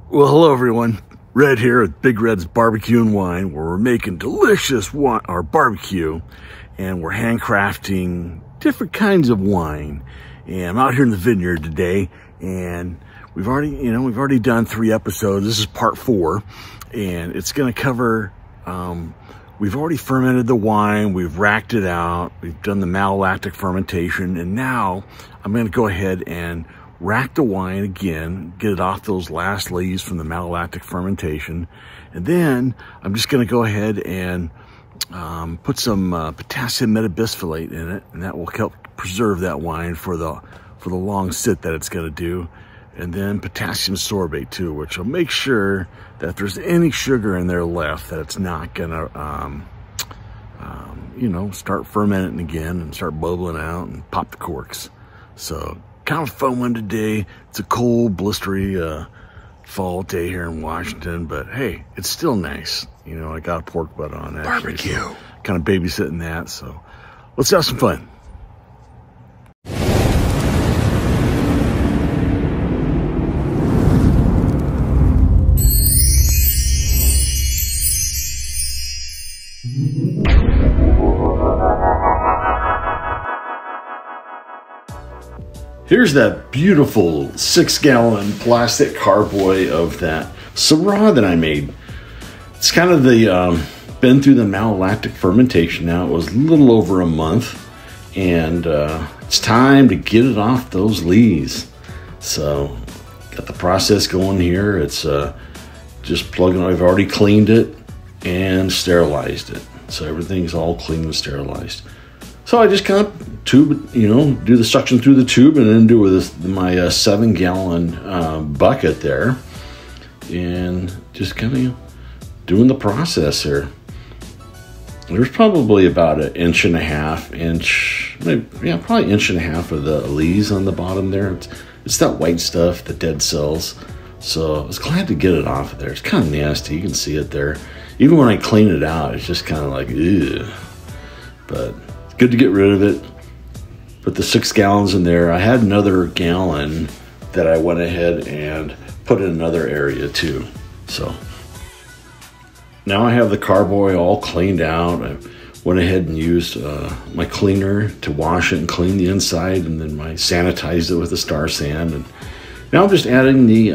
Well, hello everyone. Red here at Big Red's Barbecue and Wine, where we're making delicious our barbecue, and we're handcrafting different kinds of wine. And I'm out here in the vineyard today, and we've already done 3 episodes. This is part 4, and it's going to cover. We've already fermented the wine. We've racked it out. We've done the malolactic fermentation, and now I'm going to go ahead and rack the wine again, get it off those last leaves from the malolactic fermentation. And then I'm just going to go ahead and put some potassium metabisphenolate in it, and that will help preserve that wine for the long sit that it's going to do. And then potassium sorbate too, which will make sure that if there's any sugar in there left, that it's not going to start fermenting again and start bubbling out and pop the corks. So kind of a fun one today. It's a cold, blistery fall day here in Washington, but hey, it's still nice. You know, I got a pork butt on actually. Barbecue. So kind of babysitting that, so let's have some fun. Here's that beautiful 6-gallon plastic carboy of that Syrah that I made. It's kind of the been through the malolactic fermentation now. It was a little over a month, and it's time to get it off those lees. So got the process going here. It's just plugging. I've already cleaned it and sterilized it, so everything's all clean and sterilized. So I just kind of do the suction through the tube, and then do with my 7-gallon bucket there, and just kind of doing the process here. There's probably about an inch and a half, probably inch and a half of the lees on the bottom there. It's that white stuff, the dead cells. So I was glad to get it off of there. It's kind of nasty. You can see it there. Even when I clean it out, it's just kind of like, ew. But it's good to get rid of it. Put the 6 gallons in there. I had another gallon that I went ahead and put in another area too. So now I have the carboy all cleaned out. I went ahead and used my cleaner to wash it and clean the inside, and then I sanitized it with the Star San. And now I'm just adding the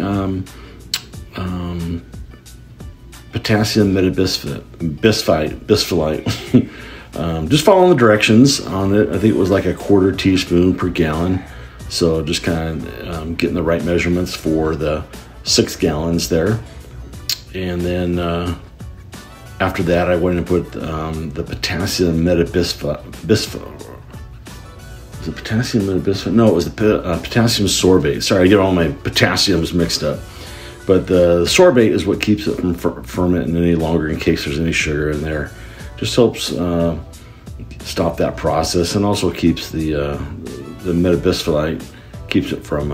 potassium metabisphenolate. Just following the directions on it. I think it was like a 1/4 teaspoon per gallon. So just kind of getting the right measurements for the 6 gallons there. And then after that, I went and put the potassium metabisphenolate. Was it potassium metabisphenolate? No, it was the potassium sorbate. Sorry, I get all my potassiums mixed up. But the sorbate is what keeps it from fermenting any longer in case there's any sugar in there. Just helps stop that process, and also keeps the metabisphenolate, keeps it from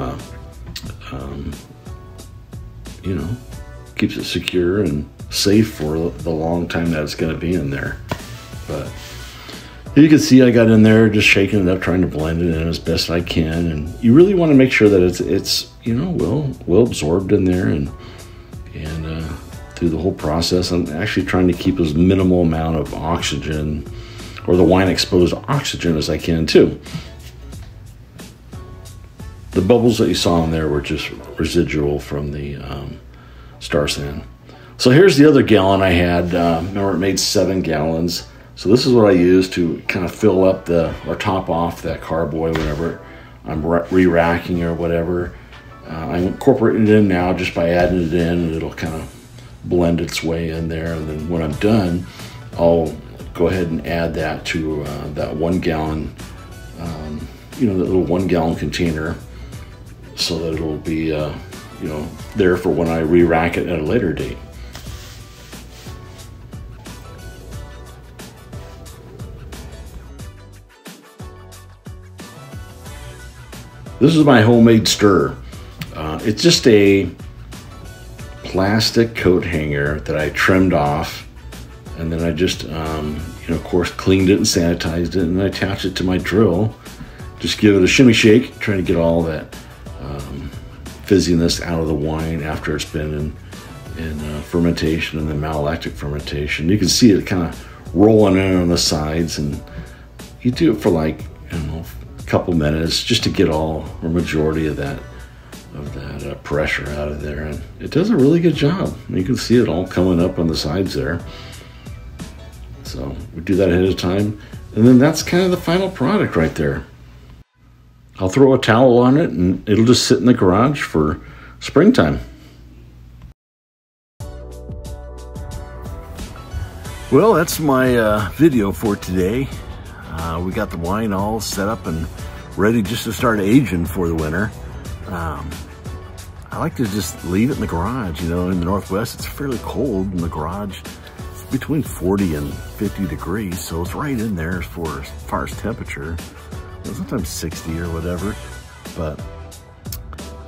keeps it secure and safe for the long time that it's going to be in there. But you can see I got in there just shaking it up, trying to blend it in as best I can. And you really want to make sure that it's well absorbed in there, and through the whole process. I'm actually trying to keep as minimal amount of oxygen, or the wine exposed to oxygen, as I can too. The bubbles that you saw in there were just residual from the Star San. So here's the other gallon I had. Remember, it made 7 gallons. So this is what I use to kind of fill up or top off that carboy whenever I'm re-racking or whatever. I'm incorporating it in now just by adding it in, and it'll kind of blend its way in there. And then when I'm done, I'll go ahead and add that to that 1 gallon, that little 1 gallon container, so that it'll be, there for when I re-rack it at a later date. This is my homemade stir. It's just a plastic coat hanger that I trimmed off, and then I just, of course, cleaned it and sanitized it, and I attached it to my drill. Just give it a shimmy shake, trying to get all that fizziness out of the wine after it's been in fermentation and then malolactic fermentation. You can see it kind of rolling in on the sides, and you do it for like, I don't know, a couple minutes just to get all or majority of that pressure out of there, and it does a really good job. You can see it all coming up on the sides there. So we do that ahead of time, and then that's kind of the final product right there. I'll throw a towel on it and it'll just sit in the garage for springtime. Well, that's my video for today. We got the wine all set up and ready just to start aging for the winter. I like to just leave it in the garage. You know, in the Northwest, it's fairly cold in the garage. It's between 40 and 50 degrees, so it's right in there as far as temperature. You know, sometimes 60 or whatever, but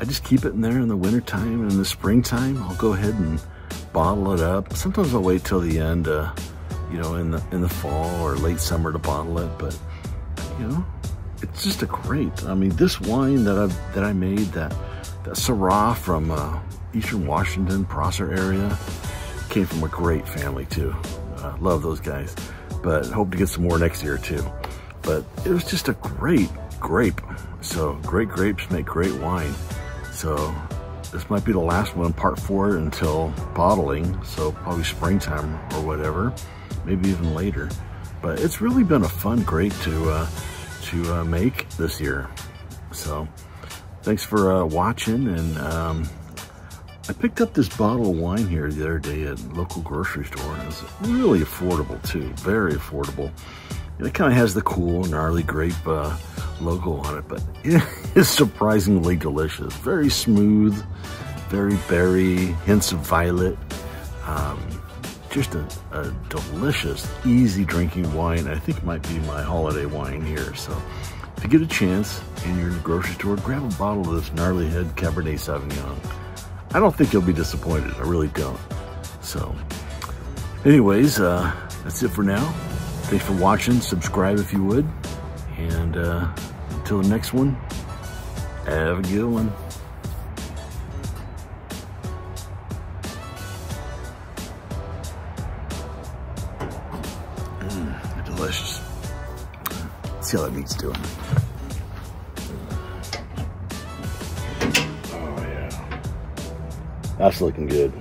I just keep it in there in the wintertime, and in the springtime, I'll go ahead and bottle it up. Sometimes I'll wait till the end, you know, in the fall or late summer to bottle it, but you know, it's just a great. I mean, this wine that I made, that Syrah from Eastern Washington, Prosser area, came from a great family too. Love those guys, but hope to get some more next year too. But it was just a great grape. So great grapes make great wine. So this might be the last one, part 4, until bottling. So probably springtime or whatever, maybe even later. But it's really been a fun grape to make this year. So thanks for watching, and I picked up this bottle of wine here the other day at a local grocery store, and it's really affordable too, very affordable. And it kind of has the cool, gnarly grape logo on it, but it is surprisingly delicious. Very smooth, very berry, hints of violet. Just a delicious, easy drinking wine. I think it might be my holiday wine here. So if you get a chance and you're in the grocery store, grab a bottle of this Gnarly Head Cabernet Sauvignon. I don't think you'll be disappointed. I really don't. So anyways, that's it for now. Thanks for watching. Subscribe if you would. And until the next one, have a good one. Delicious. Let's see how that meat's doing. Oh yeah. That's looking good.